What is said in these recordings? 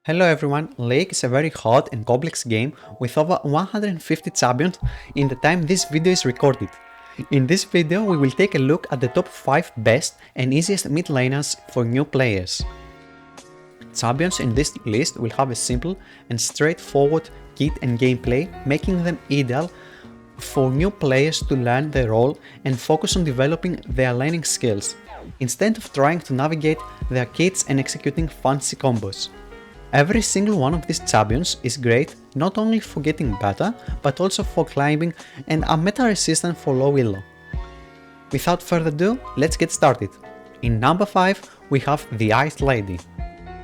Hello everyone, Lake is a very hot and complex game with over 150 champions in the time this video is recorded. In this video we will take a look at the top 5 best and easiest mid laners for new players. Champions in this list will have a simple and straightforward kit and gameplay, making them ideal for new players to learn their role and focus on developing their laning skills, instead of trying to navigate their kits and executing fancy combos. Every single one of these champions is great not only for getting better, but also for climbing and are meta resistant for low elo. Without further ado, let's get started. In number 5 we have the Ice Lady.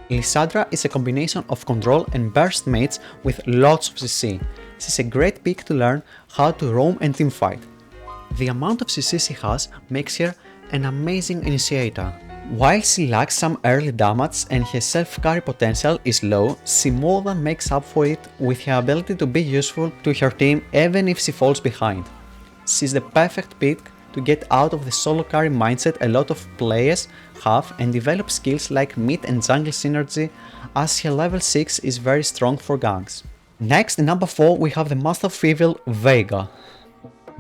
Lissandra is a combination of control and burst mates with lots of CC. She's a great pick to learn how to roam and teamfight. The amount of CC she has makes her an amazing initiator. While she lacks some early damage and her self-carry potential is low, she more than makes up for it with her ability to be useful to her team even if she falls behind. She's the perfect pick to get out of the solo carry mindset a lot of players have and develop skills like mid and jungle synergy, as her level 6 is very strong for ganks. Next, in number 4 we have the Master of Evil, Veigar.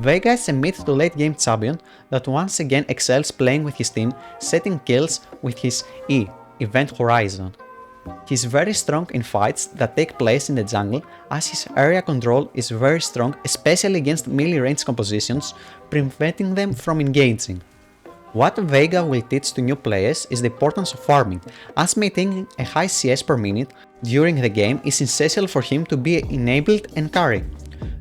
Veigar is a mid to late game champion that once again excels playing with his team, setting kills with his E, Event Horizon. He's very strong in fights that take place in the jungle, as his area control is very strong, especially against melee range compositions, preventing them from engaging. What Veigar will teach to new players is the importance of farming, as maintaining a high CS per minute during the game is essential for him to be enabled and carry.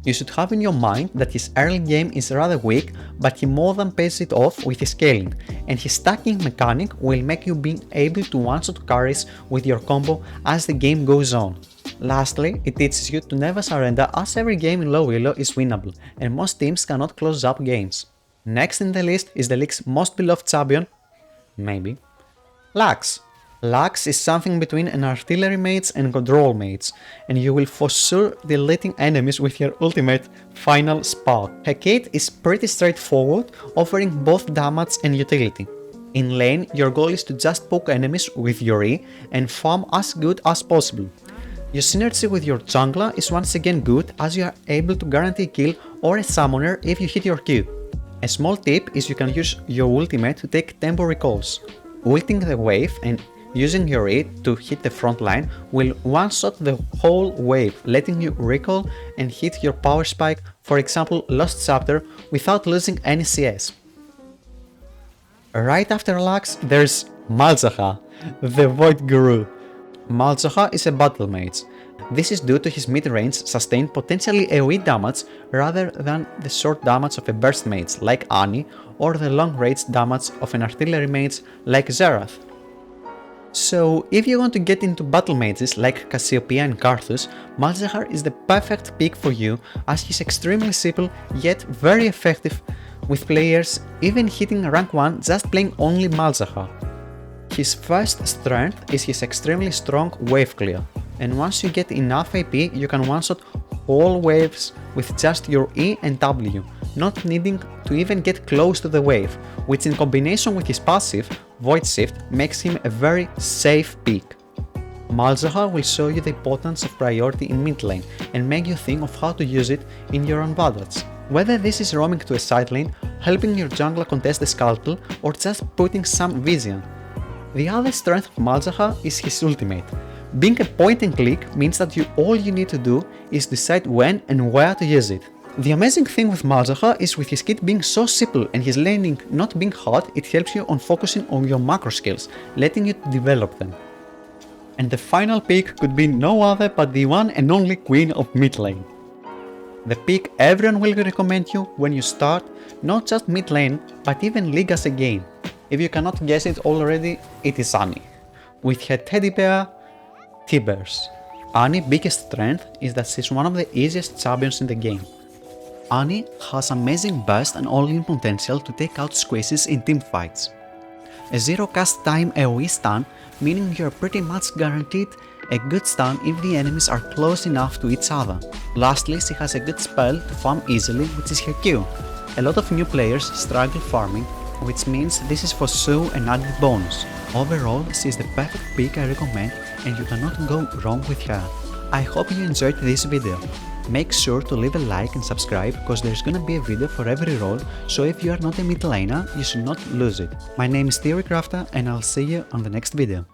You should have in your mind that his early game is rather weak, but he more than pays it off with his scaling, and his stacking mechanic will make you be able to one-shot carries with your combo as the game goes on. Lastly, it teaches you to never surrender, as every game in low elo is winnable, and most teams cannot close up games. Next in the list is the league's most beloved champion, maybe, Lux. Lux is something between an artillery mates and control mates, and you will for sure deleting enemies with your ultimate final spark. Her kit is pretty straightforward, offering both damage and utility. In lane, your goal is to just poke enemies with your E and farm as good as possible. Your synergy with your jungler is once again good, as you are able to guarantee a kill or a summoner if you hit your Q. A small tip is you can use your ultimate to take tempo recalls. Ulting the wave and using your E to hit the front line will one-shot the whole wave, letting you recall and hit your power spike, for example Lost Chapter, without losing any CS. Right after Lux there's Malzahar, the Void Guru. Malzahar is a battle mage. This is due to his mid-range sustained potentially AoE damage rather than the short damage of a burst mage like Annie, or the long-range damage of an artillery mage like Xerath. So if you want to get into battle mages like Cassiopeia and Karthus, Malzahar is the perfect pick for you, as he's extremely simple yet very effective with players even hitting rank 1 just playing only Malzahar. His first strength is his extremely strong wave clear, and once you get enough AP you can one-shot all waves with just your E and W, not needing to even get close to the wave, which in combination with his passive, Void Shift, makes him a very safe pick. Malzahar will show you the importance of priority in mid lane and make you think of how to use it in your own advantage. Whether this is roaming to a side lane, helping your jungler contest the scuttle, or just putting some vision. The other strength of Malzahar is his ultimate. Being a point and click means that all you need to do is decide when and where to use it. The amazing thing with Malzahar is with his kit being so simple and his laning not being hard, it helps you on focusing on your macro skills, letting you develop them. And the final pick could be no other but the one and only queen of mid lane. The pick everyone will recommend you when you start, not just mid lane, but even league as a game. If you cannot guess it already, it is Annie. With her teddy bear, T-Bears. Annie's biggest strength is that she's one of the easiest champions in the game. Annie has amazing burst and all-in potential to take out squishes in teamfights. A zero cast time AoE stun, meaning you're pretty much guaranteed a good stun if the enemies are close enough to each other. Lastly, she has a good spell to farm easily, which is her Q. A lot of new players struggle farming, which means this is for sure an added bonus. Overall, she is the perfect pick I recommend and you cannot go wrong with her. I hope you enjoyed this video. Make sure to leave a like and subscribe because there's gonna be a video for every role, so if you are not a mid laner, you should not lose it. My name is Theorycrafter and I'll see you on the next video.